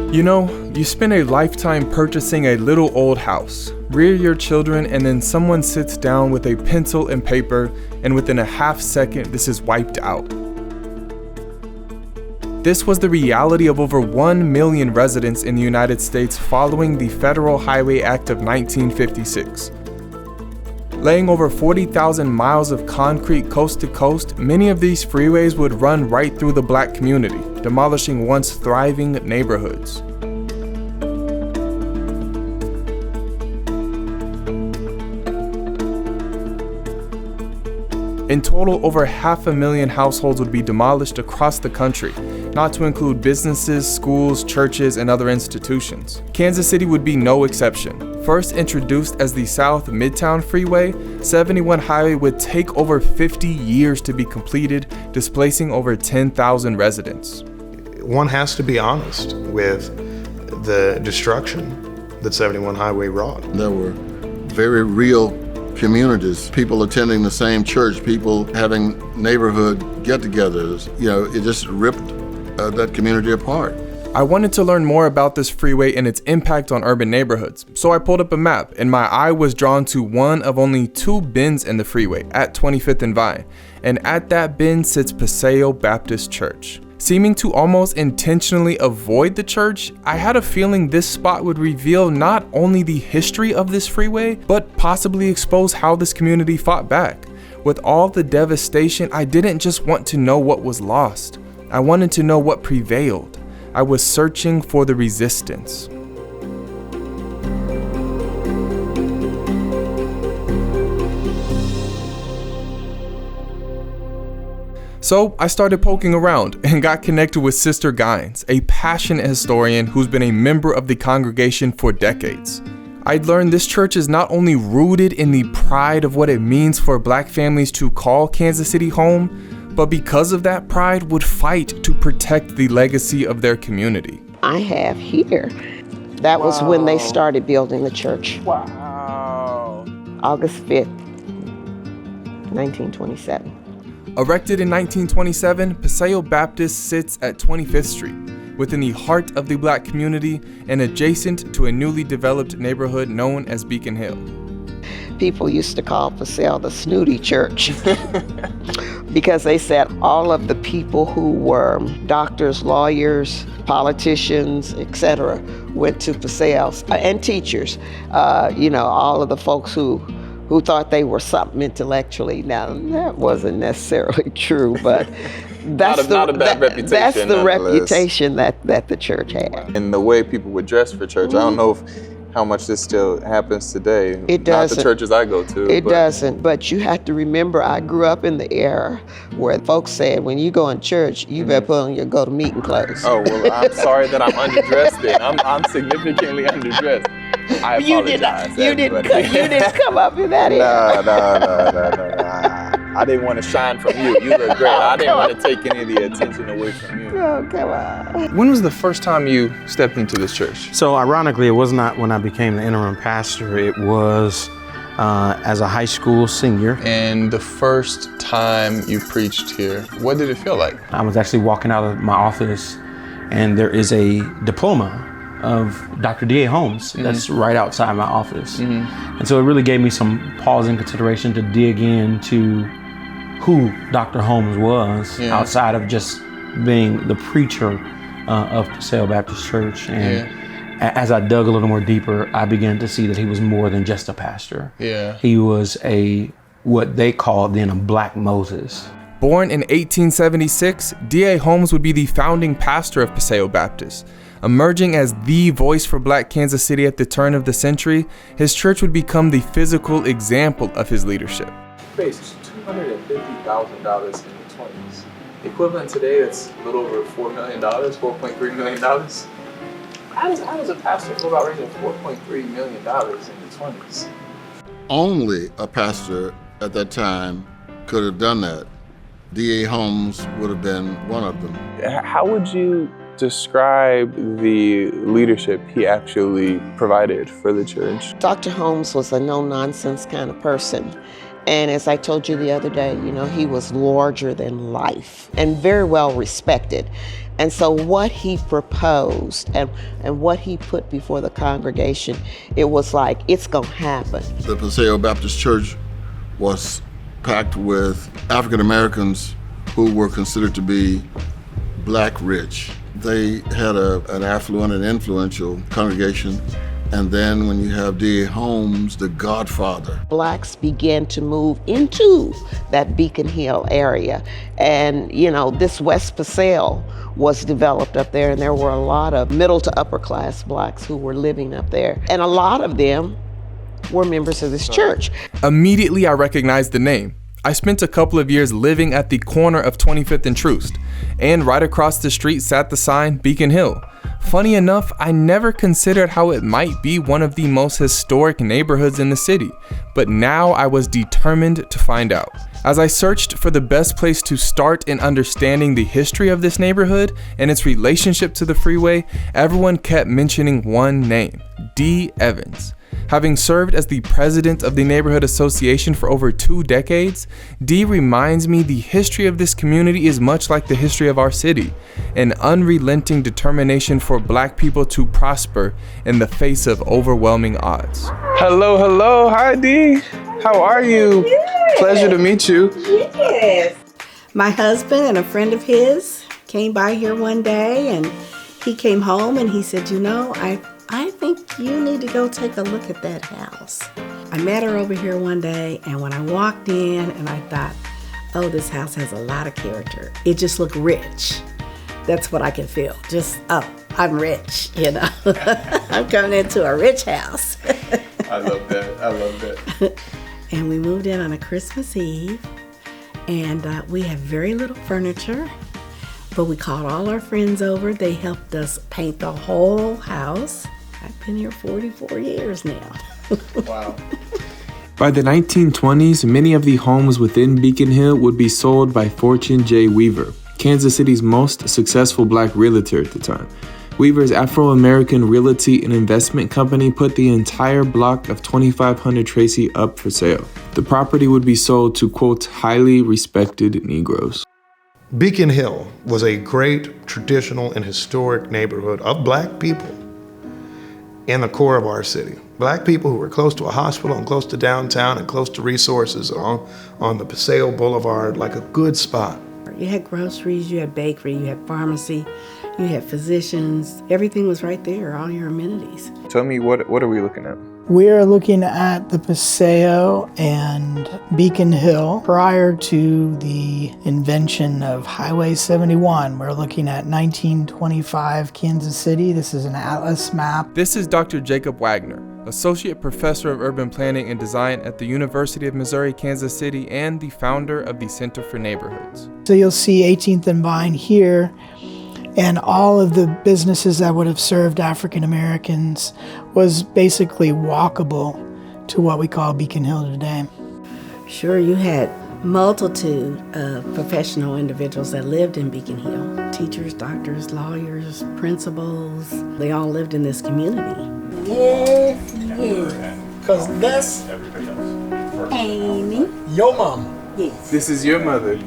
You know, you spend a lifetime purchasing a little old house, rear your children, and then someone sits down with a pencil and paper, and within a half second, this is wiped out. This was the reality of over 1 million residents in the United States following the Federal Highway Act of 1956. Laying over 40,000 miles of concrete coast to coast, many of these freeways would run right through the Black community, demolishing once thriving neighborhoods. In total, over 500,000 households would be demolished across the country, not to include businesses, schools, churches, and other institutions. Kansas City would be no exception. First introduced as the South Midtown Freeway, 71 Highway would take over 50 years to be completed, displacing over 10,000 residents. One has to be honest with the destruction that 71 Highway wrought. There were very real communities, people attending the same church, people having neighborhood get-togethers. You know, it just ripped that community apart. I wanted to learn more about this freeway and its impact on urban neighborhoods, so I pulled up a map, and my eye was drawn to one of only 2 bends in the freeway at 25th and Vine, and at that bend sits Paseo Baptist Church. Seeming to almost intentionally avoid the church, I had a feeling this spot would reveal not only the history of this freeway, but possibly expose how this community fought back. With all the devastation, I didn't just want to know what was lost. I wanted to know what prevailed. I was searching for the resistance. So I started poking around and got connected with Sister Gines, a passionate historian who's been a member of the congregation for decades. I'd learned this church is not only rooted in the pride of what it means for Black families to call Kansas City home, but because of that pride would fight to protect the legacy of their community. I have here. That was when they started building the church. Wow. August 5th, 1927. Erected in 1927, Paseo Baptist sits at 25th Street, within the heart of the Black community and adjacent to a newly developed neighborhood known as Beacon Hill. People used to call Paseo the snooty church because they said all of the people who were doctors, lawyers, politicians, etc., went to Paseo, and teachers. All of the folks who thought they were something intellectually. Now, that wasn't necessarily true, but that's not a bad reputation. That's the reputation that the church had. And the way people would dress for church, I don't know how much this still happens today. It doesn't. Not the churches I go to. It doesn't, but you have to remember, I grew up in the era where folks said, when you go in church, you better put on your go-to-meeting clothes. Oh, well, I'm sorry that I'm underdressed then. I'm significantly underdressed. I apologize. You didn't come up in that era. No. I didn't want to shine from you. You look great. I didn't want to take any of the attention away from you. Oh, come on. When was the first time you stepped into this church? So ironically, it was not when I became the interim pastor. It was as a high school senior. And the first time you preached here, what did it feel like? I was actually walking out of my office, and there is a diploma of Dr. D.A. Holmes that's right outside my office. And so it really gave me some pause and consideration to dig into who Dr. Holmes was outside of just being the preacher of Paseo Baptist Church. And as I dug a little more deeper, I began to see that he was more than just a pastor. He was what they called then a Black Moses. Born in 1876, D.A. Holmes would be the founding pastor of Paseo Baptist. Emerging as the voice for Black Kansas City at the turn of the century, his church would become the physical example of his leadership. Faced $250,000 in the 20s. Equivalent today, that's a little over $4 million, $4.3 million. How does a pastor go about raising $4.3 million in the 20s? only a pastor at that time could have done that. D.A. Holmes would have been one of them. How would you describe the leadership he actually provided for the church? Dr. Holmes was a no-nonsense kind of person. And as I told you the other day, he was larger than life and very well respected. And so what he proposed and what he put before the congregation, it was like, it's gonna happen. The Paseo Baptist Church was packed with African Americans who were considered to be black rich. They had an affluent and influential congregation. And then when you have D.A. Holmes, the godfather. Blacks began to move into that Beacon Hill area. And, this West Paseo was developed up there, and there were a lot of middle to upper class blacks who were living up there. And a lot of them were members of this church. Immediately, I recognized the name. I spent a couple of years living at the corner of 25th and Troost, and right across the street sat the sign Beacon Hill. Funny enough, I never considered how it might be one of the most historic neighborhoods in the city, but now I was determined to find out. As I searched for the best place to start in understanding the history of this neighborhood and its relationship to the freeway, everyone kept mentioning one name, D. Evans. Having served as the president of the Neighborhood Association for over 2 decades, D reminds me the history of this community is much like the history of our city, an unrelenting determination for Black people to prosper in the face of overwhelming odds. Hello, hi D. How are you? Good. Pleasure to meet you. Yes. My husband and a friend of his came by here one day, and he came home and he said, I think you need to go take a look at that house. I met her over here one day, and when I walked in, and I thought, oh, this house has a lot of character. It just looked rich. That's what I can feel. I'm rich, I'm coming into a rich house. I love that. And we moved in on a Christmas Eve, and we have very little furniture, but we called all our friends over. They helped us paint the whole house. I've been here 44 years now. Wow. By the 1920s, many of the homes within Beacon Hill would be sold by Fortune J. Weaver, Kansas City's most successful Black realtor at the time. Weaver's Afro-American Realty and Investment Company put the entire block of 2500 Tracy up for sale. The property would be sold to, quote, highly respected Negroes. Beacon Hill was a great traditional and historic neighborhood of Black people in the core of our city. Black people who were close to a hospital and close to downtown and close to resources on the Paseo Boulevard, like a good spot. You had groceries, you had bakery, you had pharmacy, you had physicians. Everything was right there, all your amenities. Tell me, what are we looking at? We're looking at the Paseo and Beacon Hill prior to the invention of Highway 71. We're looking at 1925 Kansas City. This is an atlas map. This is Dr. Jacob Wagner, Associate Professor of Urban Planning and Design at the University of Missouri, Kansas City, and the founder of the Center for Neighborhoods. So you'll see 18th and Vine here, and all of the businesses that would have served African Americans was basically walkable to what we call Beacon Hill today. Sure, you had multitude of professional individuals that lived in Beacon Hill. Teachers, doctors, lawyers, principals, they all lived in this community. Yes. Because that's Amy. your mama. Yes. This is your mother.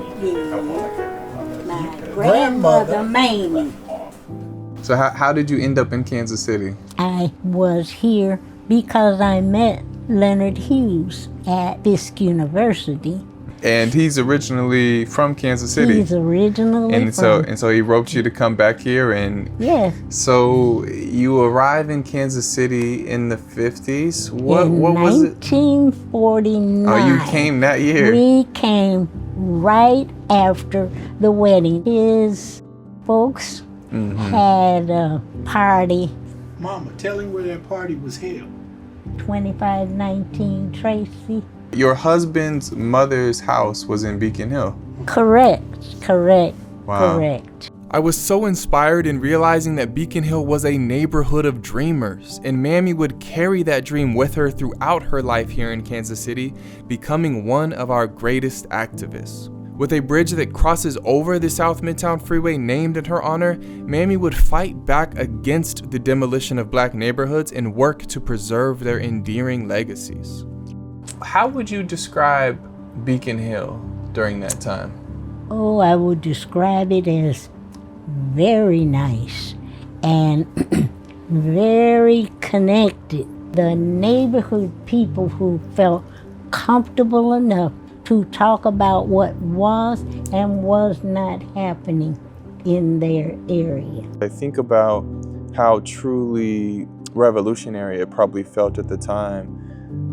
My grandmother, Mamie. So how did you end up in Kansas City? I was here because I met Leonard Hughes at Fisk University. And he's originally from Kansas City. He's originally and from... so he roped you to come back here, and Yes. so you arrive in Kansas City in the 50s. What was it? 1949. Oh, you came that year. We came right after the wedding. His folks had a party, Mama, tell him where that party was held. 2519 Tracy. Your husband's mother's house was in Beacon Hill. Correct. Wow. Correct. I was so inspired in realizing that Beacon Hill was a neighborhood of dreamers, and Mammy would carry that dream with her throughout her life here in Kansas City, becoming one of our greatest activists. With a bridge that crosses over the South Midtown Freeway named in her honor, Mammy would fight back against the demolition of black neighborhoods and work to preserve their endearing legacies. How would you describe Beacon Hill during that time? Oh, I would describe it as very nice and very connected. The neighborhood people who felt comfortable enough to talk about what was and was not happening in their area. I think about how truly revolutionary it probably felt at the time,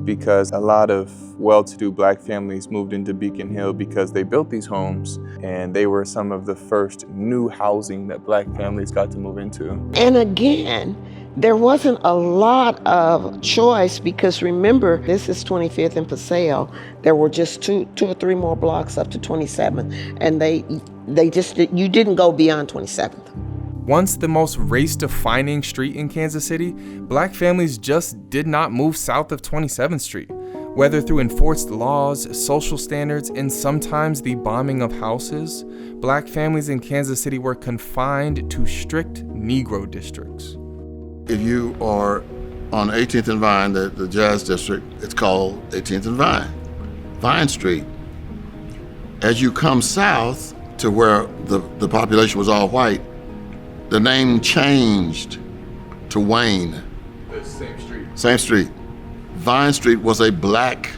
because a lot of well-to-do black families moved into Beacon Hill because they built these homes, and they were some of the first new housing that black families got to move into. And again, there wasn't a lot of choice, because remember, this is 25th and Paseo. There were just two or three more blocks up to 27th, and you didn't go beyond 27th. Once the most race-defining street in Kansas City, black families just did not move south of 27th Street. Whether through enforced laws, social standards, and sometimes the bombing of houses, black families in Kansas City were confined to strict Negro districts. If you are on 18th and Vine, the Jazz District, it's called 18th and Vine, Vine Street. As you come south to where the population was all white, the name changed to Wayne. The same street. Same street. Vine Street was a black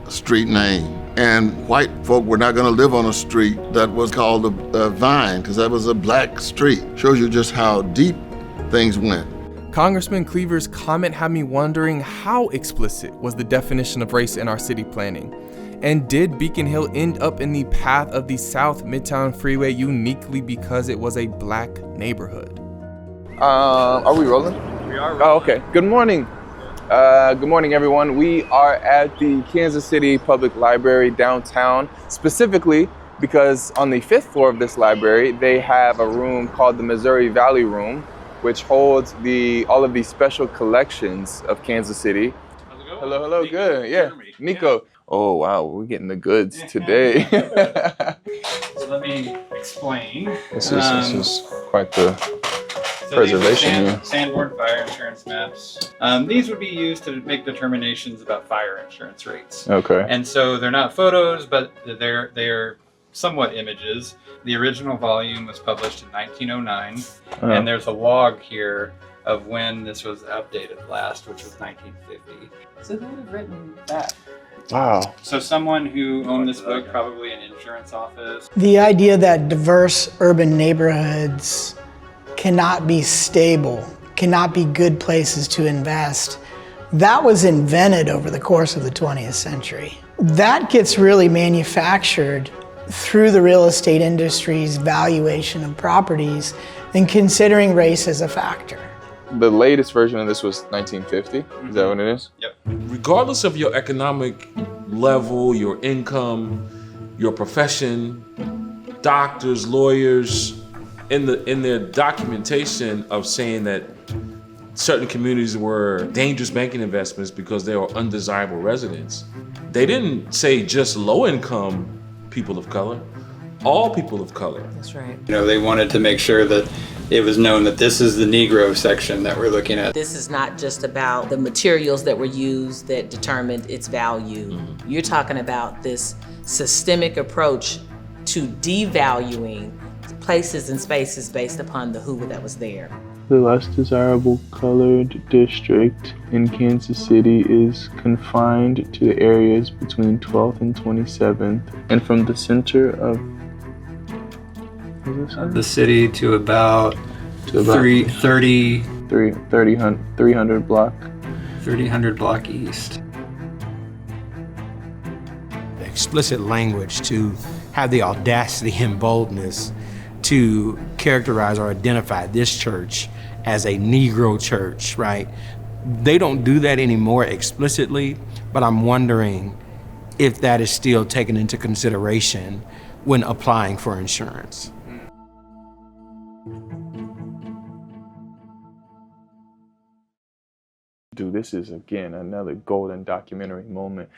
street name, and white folk were not gonna live on a street that was called a Vine, because that was a black street. Shows you just how deep things went. Congressman Cleaver's comment had me wondering how explicit was the definition of race in our city planning. And did Beacon Hill end up in the path of the South Midtown Freeway uniquely because it was a black neighborhood? Are we rolling? We are rolling. Oh, okay. Good morning. Good morning, everyone. We are at the Kansas City Public Library downtown, specifically because on the 5th floor of this library, they have a room called the Missouri Valley Room, which holds all of the special collections of Kansas City. How's it going? Hello, Nico, good. Yeah, Nico. Yeah. Oh, wow, we're getting the goods today. So let me explain. This is quite the preservation. These are Sanborn fire insurance maps. These would be used to make determinations about fire insurance rates. Okay. And so they're not photos, but they're somewhat images. The original volume was published in 1909, and there's a log here of when this was updated last, which was 1950. So who would have written that? Wow. So someone who owned this book, probably an insurance office. The idea that diverse urban neighborhoods cannot be stable, cannot be good places to invest, that was invented over the course of the 20th century. That gets really manufactured through the real estate industry's valuation of properties and considering race as a factor. The latest version of this was 1950. Is that what it is? Yep. Regardless of your economic level, your income, your profession, doctors, lawyers, in their documentation of saying that certain communities were dangerous banking investments because they were undesirable residents, they didn't say just low-income people of color, all people of color. That's right. You know, they wanted to make sure that it was known that this is the Negro section that we're looking at. This is not just about the materials that were used that determined its value. Mm-hmm. You're talking about this systemic approach to devaluing places and spaces based upon the who that was there. The less desirable colored district in Kansas City is confined to the areas between 12th and 27th, and from the center of the city to about 300 block east. Explicit language to have the audacity and boldness to characterize or identify this church as a Negro church, right? They don't do that anymore explicitly, but I'm wondering if that is still taken into consideration when applying for insurance. Dude, this is, again, another golden documentary moment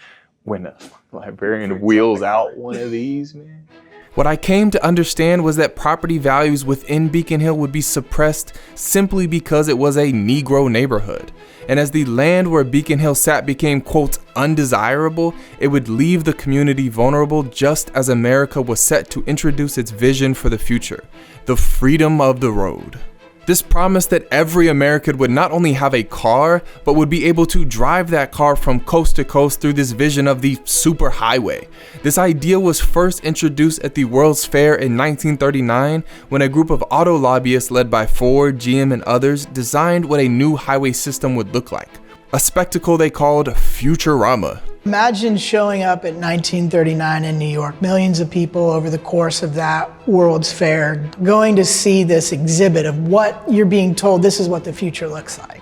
when a librarian wheels out one of these, man. What I came to understand was that property values within Beacon Hill would be suppressed simply because it was a Negro neighborhood. And as the land where Beacon Hill sat became, quote, undesirable, it would leave the community vulnerable, just as America was set to introduce its vision for the future, the freedom of the road. This promised that every American would not only have a car, but would be able to drive that car from coast to coast through this vision of the superhighway. This idea was first introduced at the World's Fair in 1939 when a group of auto lobbyists led by Ford, GM, and others designed what a new highway system would look like. A spectacle they called Futurama. Imagine showing up at 1939 in New York, millions of people over the course of that World's Fair, going to see this exhibit of what you're being told this is what the future looks like.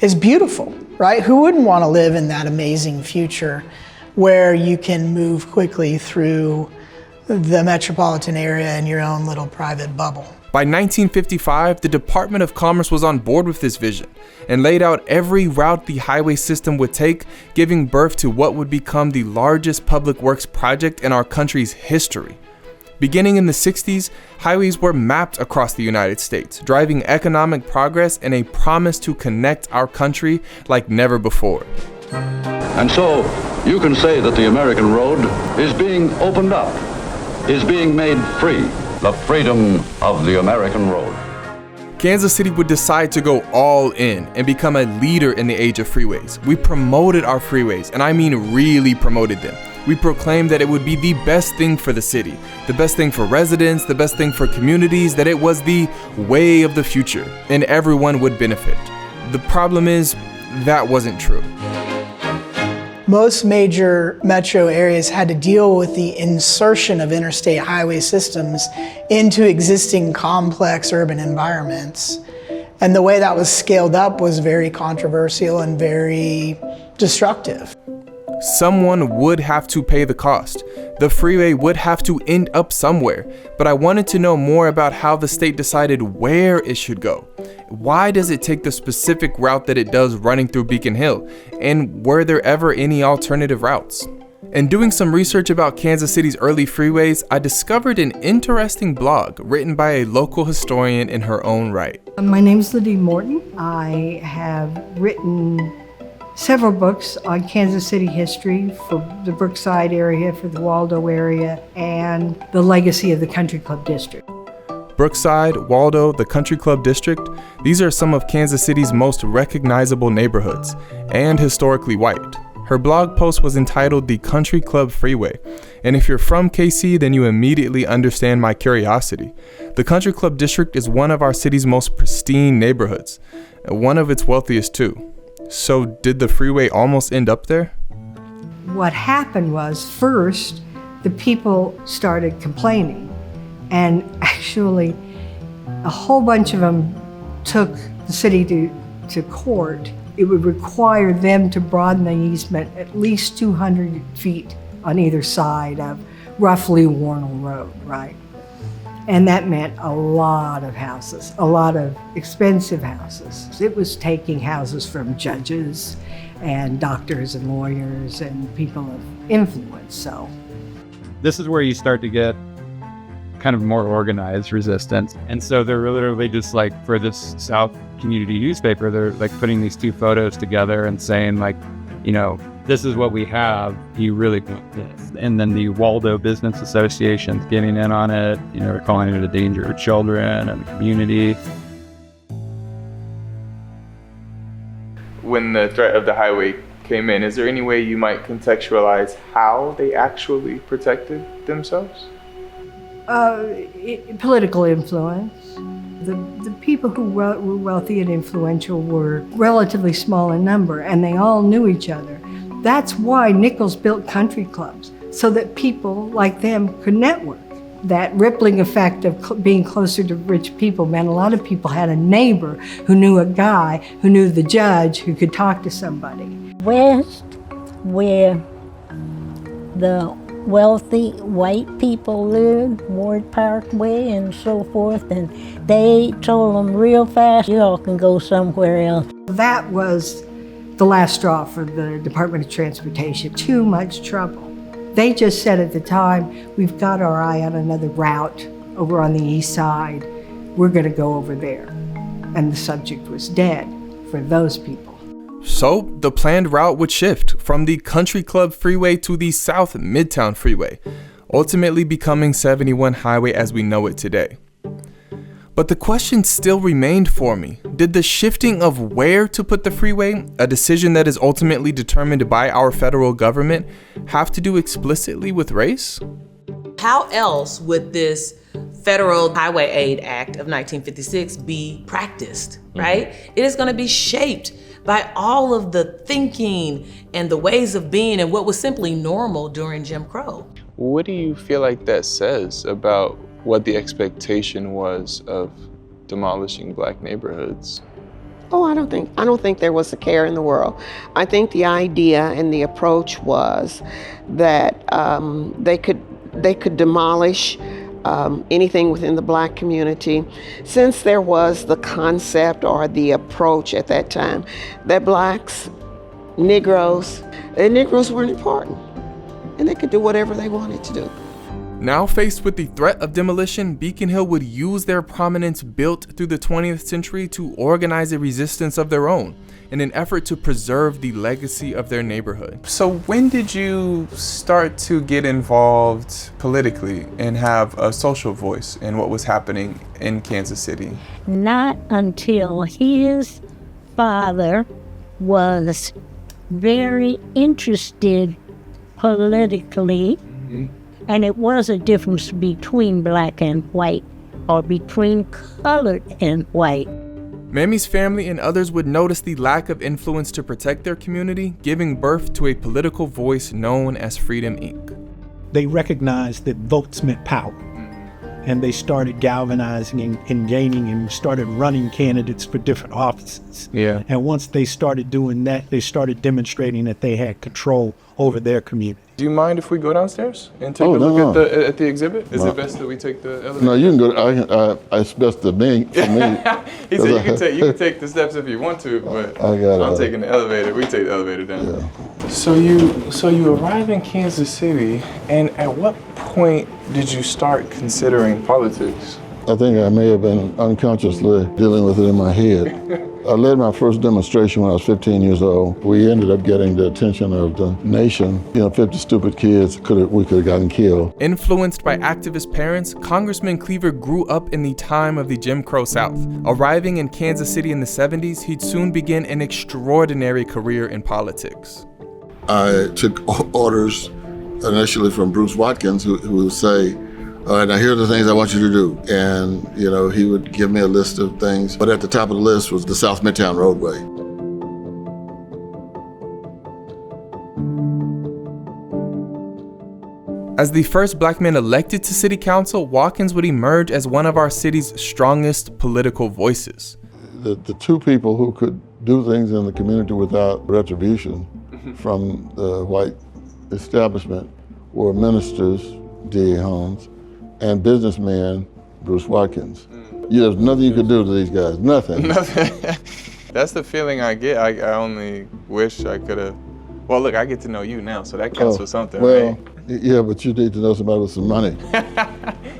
It's beautiful, right? Who wouldn't want to live in that amazing future where you can move quickly through the metropolitan area in your own little private bubble? By 1955, the Department of Commerce was on board with this vision and laid out every route the highway system would take, giving birth to what would become the largest public works project in our country's history. Beginning in the 60s, highways were mapped across the United States, driving economic progress and a promise to connect our country like never before. And so, you can say that the American road is being opened up, is being made free. The freedom of the American road. Kansas City would decide to go all in and become a leader in the age of freeways. We promoted our freeways, and I mean really promoted them. We proclaimed that it would be the best thing for the city, the best thing for residents, the best thing for communities, that it was the way of the future, and everyone would benefit. The problem is, that wasn't true. Most major metro areas had to deal with the insertion of interstate highway systems into existing complex urban environments. And the way that was scaled up was very controversial and very destructive. Someone would have to pay the cost. The freeway would have to end up somewhere, but I wanted to know more about how the state decided where it should go. Why does it take the specific route that it does running through Beacon Hill? And were there ever any alternative routes? In doing some research about Kansas City's early freeways, I discovered an interesting blog written by a local historian in her own right. My name is Lydia Morton. I have written several books on Kansas City history for the Brookside area, for the Waldo area, and the legacy of the Country Club District. Brookside, Waldo, the Country Club District, these are some of Kansas City's most recognizable neighborhoods, and historically white. Her blog post was entitled The Country Club Freeway, and if you're from KC, then you immediately understand my curiosity. The Country Club District is one of our city's most pristine neighborhoods, one of its wealthiest too. So did the freeway almost end up there? What happened was, first, the people started complaining, and actually a whole bunch of them took the city to court. It would require them to broaden the easement at least 200 feet on either side of roughly Warnell Road, right? And that meant a lot of houses, a lot of expensive houses. It was taking houses from judges and doctors and lawyers and people of influence, so. This is where you start to get kind of more organized resistance. And so they're literally just like, for this South Community newspaper, they're like putting these two photos together and saying like, you know, this is what we have, you really want this. And then the Waldo Business Association's getting in on it, you know, calling it a danger to children and the community. When the threat of the highway came in, is there any way you might contextualize how they actually protected themselves? Political influence. The people who were wealthy and influential were relatively small in number, and they all knew each other. That's why Nichols built country clubs, so that people like them could network. That rippling effect of being closer to rich people meant a lot of people had a neighbor who knew a guy, who knew the judge, who could talk to somebody. West, where the wealthy white people lived, Ward Parkway and so forth, and they told them real fast, you all can go somewhere else. That was the last straw for the Department of Transportation. Too much trouble. They just said at the time, we've got our eye on another route over on the east side. We're going to go over there. And the subject was dead for those people. So the planned route would shift from the Country Club Freeway to the South Midtown Freeway, ultimately becoming 71 Highway as we know it today. But the question still remained for me. Did the shifting of where to put the freeway, a decision that is ultimately determined by our federal government, have to do explicitly with race? How else would this Federal Highway Aid Act of 1956 be practiced, right? It is going to be shaped by all of the thinking and the ways of being and what was simply normal during Jim Crow. What do you feel like that says about what the expectation was of demolishing black neighborhoods? Oh, I don't think there was a care in the world. I think the idea and the approach was that they could demolish anything within the black community, since there was the concept or the approach at that time that blacks, Negroes weren't important, and they could do whatever they wanted to do. Now faced with the threat of demolition, Beacon Hill would use their prominence built through the 20th century to organize a resistance of their own in an effort to preserve the legacy of their neighborhood. So when did you start to get involved politically and have a social voice in what was happening in Kansas City? Not until his father was very interested politically. And it was a difference between black and white, or between colored and white. Mamie's family and others would notice the lack of influence to protect their community, giving birth to a political voice known as Freedom Inc. They recognized that votes meant power, and they started galvanizing and gaining and started running candidates for different offices. Yeah. And once they started doing that, they started demonstrating that they had control over their community. Do you mind if we go downstairs and take a look at the exhibit? Is it best that we take the elevator? No, you can go. It's best for me. He said you can take the steps if you want to, but I'm taking the elevator. We take the elevator down. Yeah. So you arrive in Kansas City, and at what point did you start considering politics? I think I may have been unconsciously dealing with it in my head. I led my first demonstration when I was 15 years old. We ended up getting the attention of the nation. 50 stupid kids, we could have gotten killed. Influenced by activist parents, Congressman Cleaver grew up in the time of the Jim Crow South. Arriving in Kansas City in the 70s, he'd soon begin an extraordinary career in politics. I took orders initially from Bruce Watkins, who would say, all right, now here are the things I want you to do. And, he would give me a list of things. But at the top of the list was the South Midtown roadway. As the first black man elected to city council, Watkins would emerge as one of our city's strongest political voices. The two people who could do things in the community without retribution from the white establishment were ministers, D.A. Holmes, and businessman Bruce Watkins. There's nothing you could do to these guys, nothing. That's the feeling I get. I only wish I could have. Well, look, I get to know you now, so that counts for something, right? Yeah, but you need to know somebody with some money.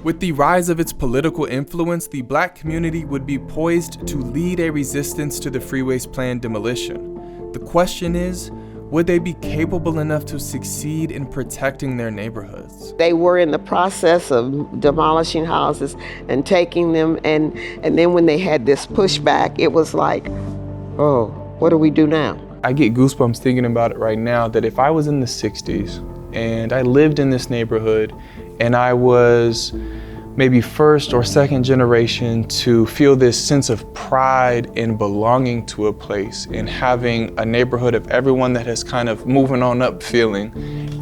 With the rise of its political influence, the black community would be poised to lead a resistance to the freeway's planned demolition. The question is, would they be capable enough to succeed in protecting their neighborhoods? They were in the process of demolishing houses and taking them, and then when they had this pushback, it was like, oh, what do we do now? I get goosebumps thinking about it right now, that if I was in the 60s and I lived in this neighborhood and I was maybe first or second generation to feel this sense of pride in belonging to a place and having a neighborhood of everyone that has kind of moving on up feeling,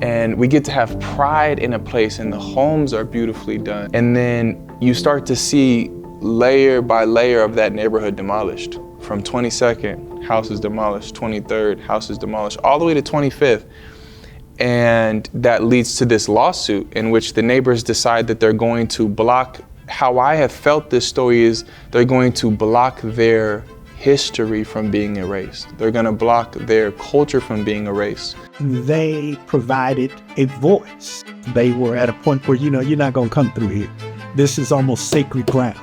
and we get to have pride in a place and the homes are beautifully done, and then you start to see layer by layer of that neighborhood demolished. From 22nd, houses demolished, 23rd, houses demolished, all the way to 25th. And that leads to this lawsuit in which the neighbors decide that they're going to block. How I have felt this story is they're going to block their history from being erased. They're going to block their culture from being erased. They provided a voice. They were at a point where, you're not going to come through here. This is almost sacred ground.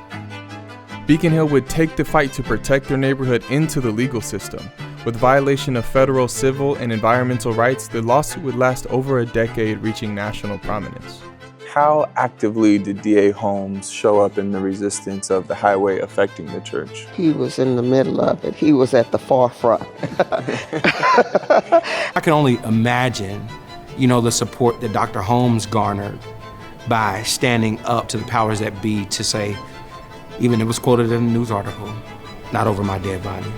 Beacon Hill would take the fight to protect their neighborhood into the legal system. With violation of federal civil and environmental rights, the lawsuit would last over a decade, reaching national prominence. How actively did D.A. Holmes show up in the resistance of the highway affecting the church? He was in the middle of it. He was at the forefront. I can only imagine, the support that Dr. Holmes garnered by standing up to the powers that be to say, even it was quoted in a news article, not over my dead body.